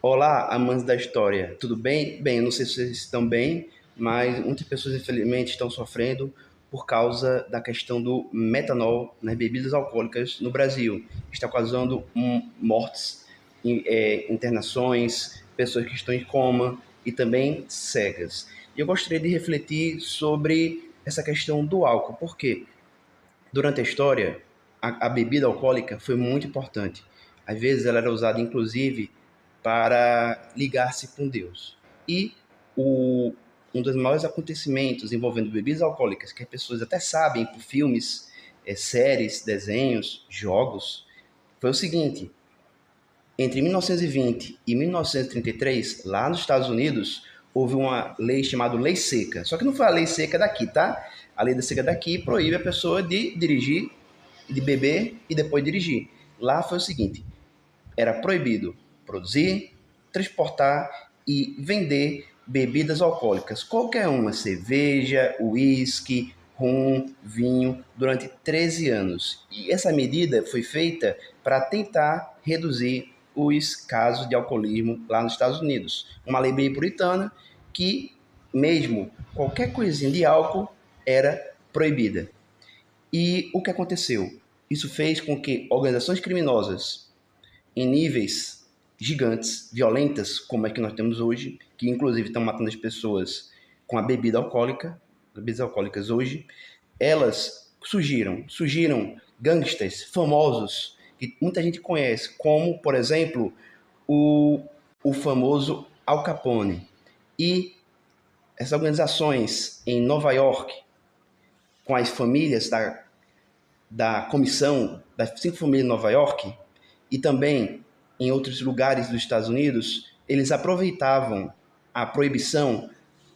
Olá, amantes da história, tudo bem? Bem, eu não sei se vocês estão bem, mas muitas pessoas, infelizmente, estão sofrendo por causa da questão do metanol nas bebidas alcoólicas no Brasil. Está causando mortes, internações, pessoas que estão em coma e também cegas. E eu gostaria de refletir sobre essa questão do álcool, porque durante a história, a bebida alcoólica foi muito importante. Às vezes ela era usada, inclusive, para ligar-se com Deus. E o, um dos maiores acontecimentos envolvendo bebidas alcoólicas, que as pessoas até sabem por filmes, séries, desenhos, jogos, foi o seguinte: entre 1920 e 1933, lá nos Estados Unidos, houve uma lei chamada Lei Seca. Só que não foi a lei seca daqui, tá? A lei da seca daqui proíbe a pessoa de dirigir, de beber e depois dirigir. Lá foi o seguinte: era proibido produzir, transportar e vender bebidas alcoólicas, qualquer uma, cerveja, uísque, rum, vinho, durante 13 anos. E essa medida foi feita para tentar reduzir os casos de alcoolismo lá nos Estados Unidos. Uma lei bem puritana que, mesmo qualquer coisinha de álcool, era proibida. E o que aconteceu? Isso fez com que organizações criminosas em níveis gigantes, violentas, como é que nós temos hoje, que inclusive estão matando as pessoas com a bebida alcoólica, bebidas alcoólicas hoje, elas surgiram gangsters famosos que muita gente conhece, como, por exemplo, o, o famoso Al Capone. E essas organizações em Nova York, com as famílias da comissão das 5 famílias de Nova York, e também em outros lugares dos Estados Unidos, eles aproveitavam a proibição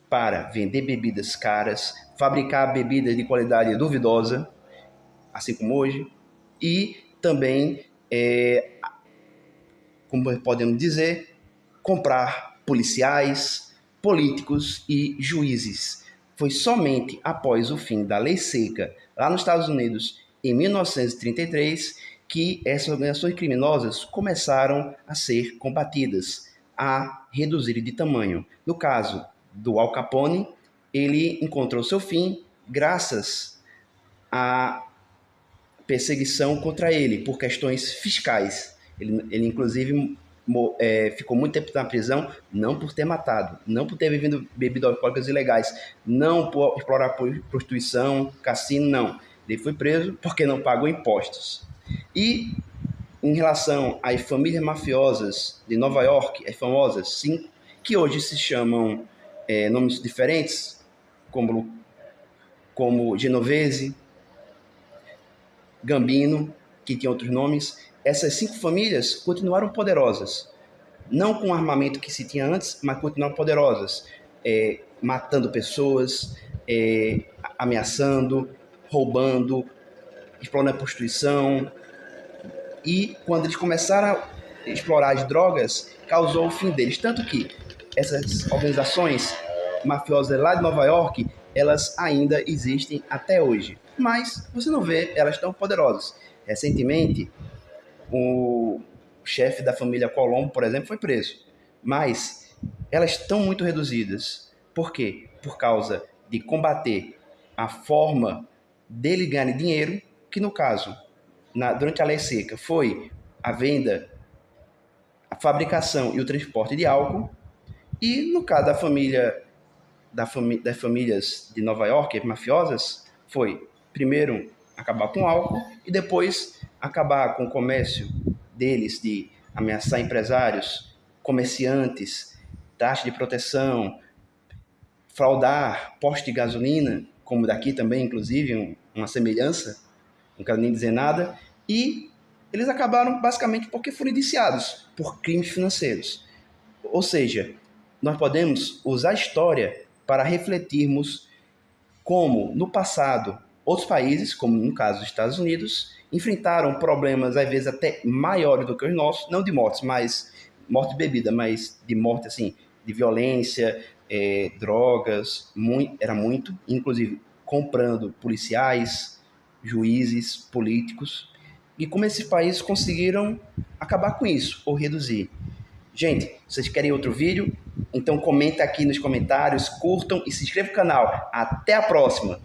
para vender bebidas caras, fabricar bebidas de qualidade duvidosa, assim como hoje, e também, como podemos dizer, comprar policiais, políticos e juízes. Foi somente após o fim da lei seca lá nos Estados Unidos, em 1933, que essas organizações criminosas começaram a ser combatidas, a reduzir de tamanho. No caso do Al Capone, ele encontrou seu fim graças à perseguição contra ele por questões fiscais. Ele inclusive, ficou muito tempo na prisão, não por ter matado, não por ter bebido alcoólicas ilegais, não por explorar prostituição, cassino, não. Ele foi preso porque não pagou impostos. E em relação às famílias mafiosas de Nova York, as famosas 5, que hoje se chamam nomes diferentes, como Genovese, Gambino, que tinha outros nomes, essas 5 famílias continuaram poderosas. Não com o armamento que se tinha antes, mas continuaram poderosas, matando pessoas, ameaçando, roubando, explorando a prostituição. E quando eles começaram a explorar as drogas, causou o fim deles. Tanto que essas organizações mafiosas lá de Nova York, elas ainda existem até hoje. Mas você não vê elas tão poderosas. Recentemente, o chefe da família Colombo, por exemplo, foi preso. Mas elas estão muito reduzidas. Por quê? Por causa de combater a forma dele ganhar dinheiro, que no caso, durante a lei seca, foi a venda, a fabricação e o transporte de álcool. E no caso das famílias de Nova York, mafiosas, foi primeiro acabar com o álcool e depois acabar com o comércio deles de ameaçar empresários, comerciantes, taxa de proteção, fraudar poste de gasolina, como daqui também, inclusive, uma semelhança, não quero nem dizer nada, e eles acabaram basicamente porque foram indiciados por crimes financeiros. Ou seja, nós podemos usar a história para refletirmos como, no passado, outros países, como no caso dos Estados Unidos, enfrentaram problemas, às vezes, até maiores do que os nossos, não de mortes, mas morte de bebida, mas de morte, assim, de violência, drogas, era muito, inclusive comprando policiais, juízes, políticos, e como esses países conseguiram acabar com isso, ou reduzir. Gente, vocês querem outro vídeo? Então comenta aqui nos comentários, curtam e se inscrevam no canal. Até a próxima!